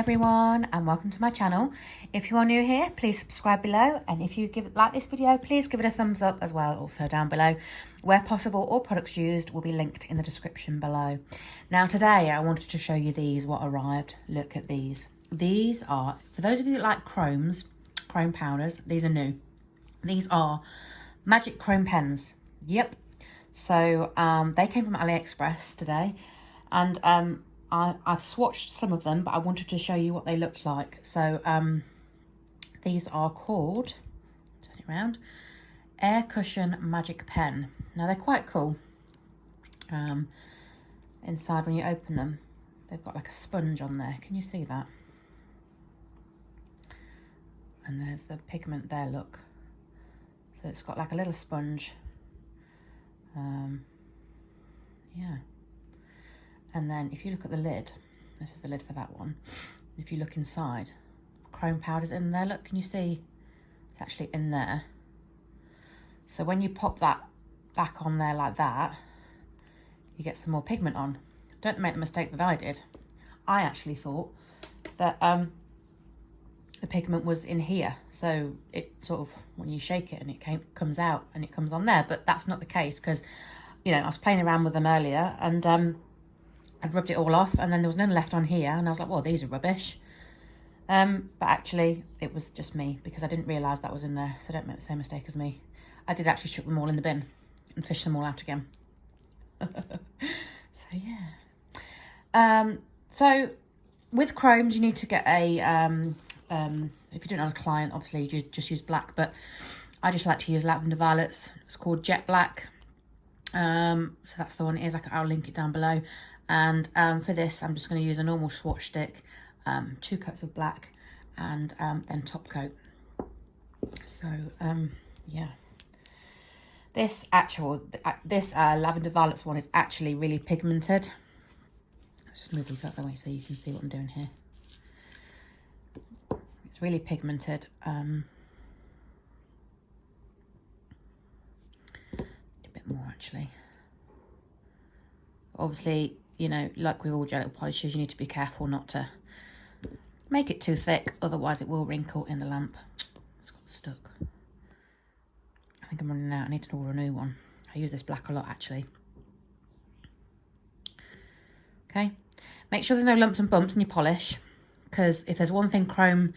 everyone, and welcome to my channel. If you are new here, please subscribe below, and if you like this video, please give it a thumbs up as well, also down below. Where possible, all products used will be linked in the description below. Now today I wanted to show you what arrived. Look at these. These are, for those of you that like chrome powders, these are new. These are magic chrome pens. Yep. So they came from AliExpress today, and I've swatched some of them, but I wanted to show you what they looked like. So these are called, turn it around, Air Cushion Magic Pen. Now they're quite cool. Inside, when you open them, they've got like a sponge on there. Can you see that? And there's the pigment there, look. So it's got like a little sponge. Yeah. And then if you look at the lid, this is the lid for that one. If you look inside, chrome powder's in there. Look, can you see? It's actually in there. So when you pop that back on there like that, you get some more pigment on. Don't make the mistake that I did. I actually thought that the pigment was in here. So it sort of, when you shake it and it comes out and it comes on there, but that's not the case, because, you know, I was playing around with them earlier, and I'd rubbed it all off, and then there was none left on here, and I was like, well, these are rubbish. But actually, it was just me, because I didn't realise that was in there, so don't make the same mistake as me. I did actually chuck them all in the bin and fish them all out again. So, yeah. So, with chromes, you need to get a, if you're doing it on a client, obviously, you just use black, but I just like to use Lavender Violets. It's called Jet Black. So that's the one it is. I'll link it down below. And for this, I'm just going to use a normal swatch stick, 2 coats of black, and then top coat. So yeah, this Lavender Violets one is actually really pigmented. Let's just move this out of the way so you can see what I'm doing here. It's really pigmented. A bit more actually. Obviously, you know, like with all gel polishes, you need to be careful not to make it too thick, otherwise it will wrinkle in the lamp. It's got stuck. I think I'm running out. I need to order a new one. I use this black a lot actually. Okay, make sure there's no lumps and bumps in your polish, because if there's one thing chrome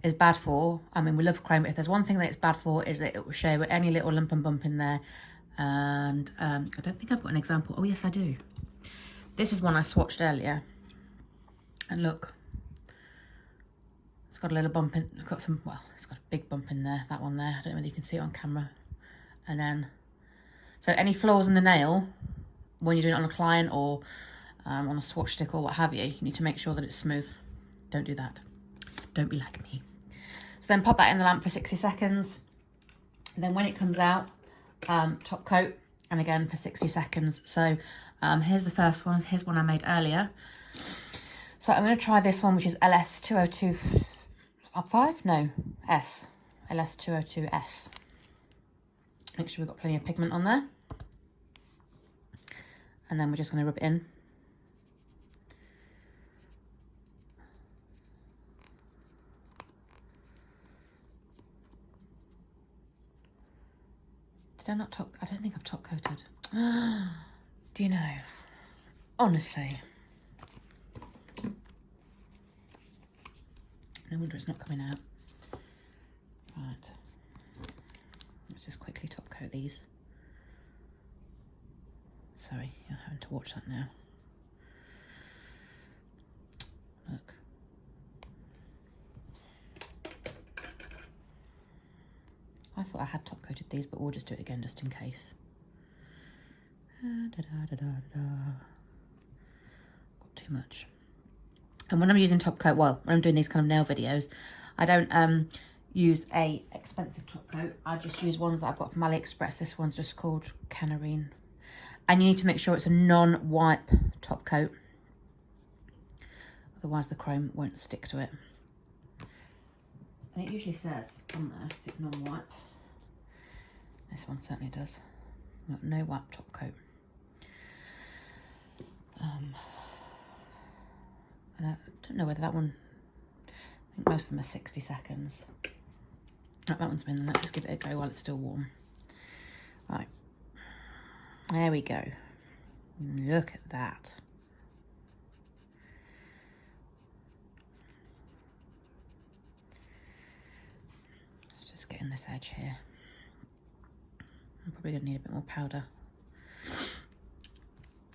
is bad for, I mean, we love chrome, but if there's one thing that it's bad for, is that it will show any little lump and bump in there. And I don't think I've got an example. Oh yes, I do. This is one I swatched earlier, and look, it's got a little bump in, it's got some, well, it's got a big bump in there, that one there. I don't know whether you can see it on camera. And then, so any flaws in the nail, when you're doing it on a client or on a swatch stick or what have you, you need to make sure that it's smooth. Don't do that. Don't be like me. So then pop that in the lamp for 60 seconds. And then when it comes out, top coat, and again for 60 seconds. So here's the first one. Here's one I made earlier. So I'm going to try this one, which is LS202 no, S. LS202S. Make sure we've got plenty of pigment on there. And then we're just going to rub it in. Did I not top? I don't think I've top coated. Do you know? Honestly. No wonder it's not coming out. Right. Let's just quickly top coat these. Sorry, you're having to watch that now. Look. I thought I had top coated these, but we'll just do it again just in case. Got too much. And when I'm using top coat, well, when I'm doing these kind of nail videos, I don't use a expensive top coat. I just use ones that I've got from AliExpress. This one's just called Canarine. And you need to make sure it's a non-wipe top coat. Otherwise the chrome won't stick to it. And it usually says on there if it's non-wipe. This one certainly does. No wipe top coat. And I don't know whether that one I think most of them are 60 seconds. Right, that one's been, let's just give it a go while it's still warm. Right, there we go. Look at that. Let's just get in this edge here. I'm probably gonna need a bit more powder.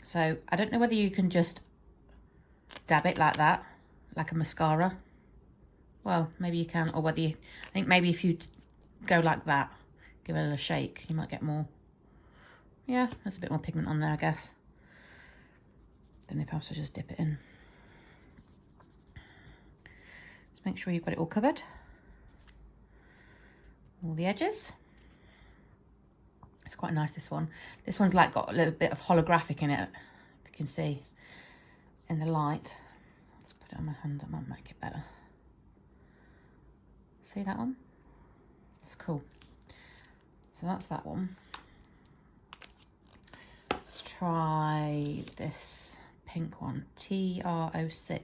So I don't know whether you can just dab it like that, like a mascara. Well, maybe you can, or whether you, I think maybe if you go like that, give it a little shake, you might get more. Yeah, there's a bit more pigment on there, I guess, than if I was to just dip it in. Just make sure you've got it all covered. All the edges. It's quite nice, this one. This one's like got a little bit of holographic in it, if you can see in the light. Let's put it on my hand, I might make it better. See that one? It's cool. So that's that one. Let's try this pink one, TR06.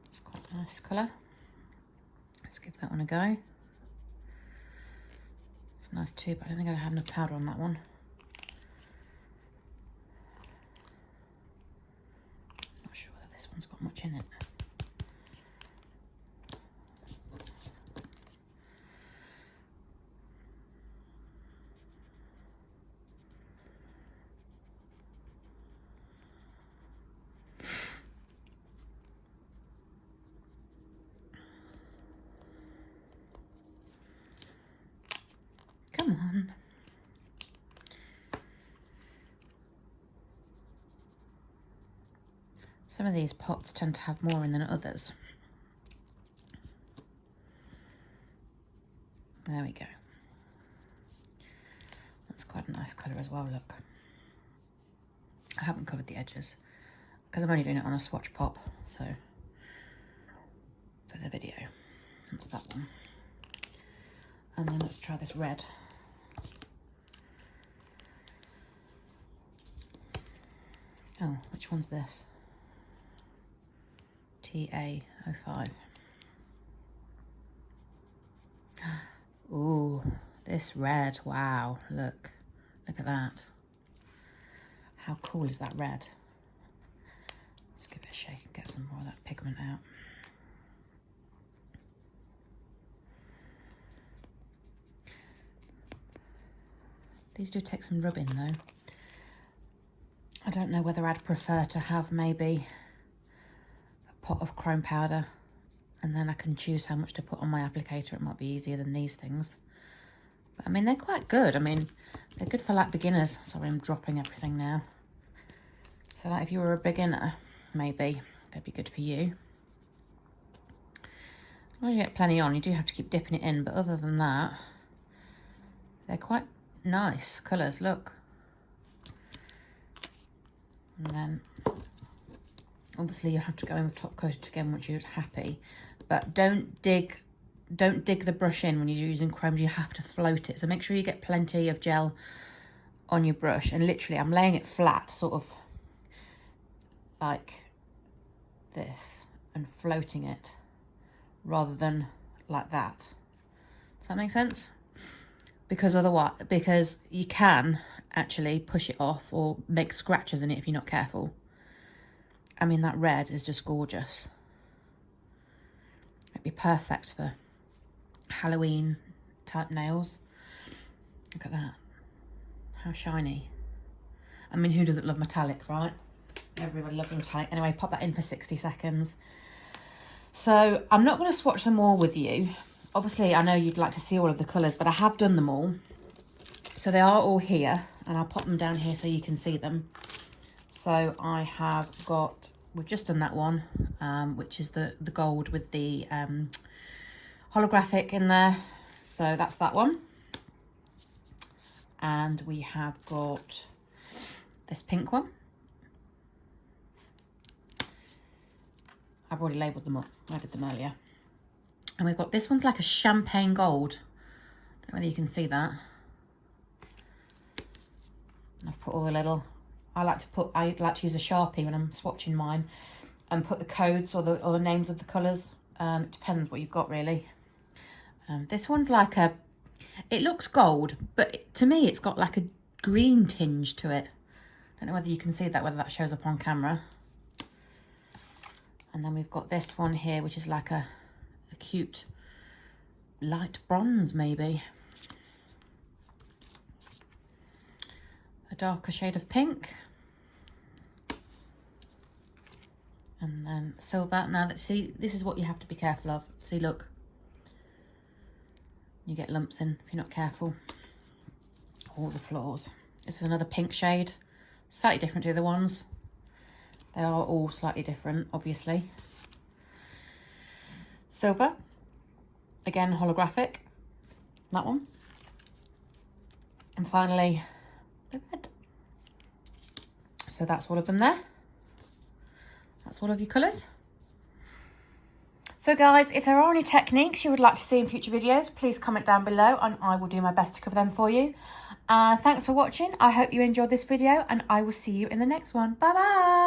It's quite a nice colour. Let's give that one a go. It's nice too, but I don't think I have enough powder on that one. Not sure whether this one's got much in it. Come on. Some of these pots tend to have more in than others. There we go. That's quite a nice colour as well, look. I haven't covered the edges because I'm only doing it on a swatch pop, so for the video. That's that one. And then let's try this red. Oh, which one's this? TA05. Ooh, this red, wow, look at that. How cool is that red? Let's give it a shake and get some more of that pigment out. These do take some rubbing though. I don't know whether I'd prefer to have maybe a pot of chrome powder and then I can choose how much to put on my applicator. It might be easier than these things. But I mean, they're quite good. I mean, they're good for like beginners. Sorry, I'm dropping everything now. So like if you were a beginner, maybe they'd be good for you. As long as you get plenty on, you do have to keep dipping it in. But other than that, they're quite nice colours, look. And then obviously you have to go in with top coated again once you're happy, but don't dig the brush in when you're using chrome. You have to float it, so make sure you get plenty of gel on your brush. And literally I'm laying it flat, sort of like this, and floating it rather than like that. Does that make sense? Because otherwise, because you can actually push it off or make scratches in it if you're not careful. I mean, that red is just gorgeous. It'd be perfect for Halloween type nails. Look at that. How shiny. I mean, who doesn't love metallic, right? Everybody loves metallic. Anyway, pop that in for 60 seconds. So I'm not going to swatch them all with you. Obviously, I know you'd like to see all of the colours, but I have done them all. So they are all here, and I'll pop them down here so you can see them. So I have got, we've just done that one, which is the gold with the holographic in there. So that's that one. And we have got this pink one. I've already labelled them up. I did them earlier. And we've got, this one's like a champagne gold. I don't know whether you can see that. And I've put all the little, I like to use a Sharpie when I'm swatching mine and put the codes or the names of the colours It depends what you've got really. This one's like a, it looks gold, but to me it's got like a green tinge to it. I don't know whether you can see that, whether that shows up on camera. And then we've got this one here, which is like a cute light bronze maybe. A darker shade of pink. And then silver. Now, see, this is what you have to be careful of. See, look. You get lumps in if you're not careful. All the floors. This is another pink shade. Slightly different to the other ones. They are all slightly different, obviously. Silver. Again, holographic. That one. And finally, the red. So that's all of them there. That's all of your colours. So guys, if there are any techniques you would like to see in future videos, please comment down below and I will do my best to cover them for you. Thanks for watching. I hope you enjoyed this video and I will see you in the next one. Bye bye.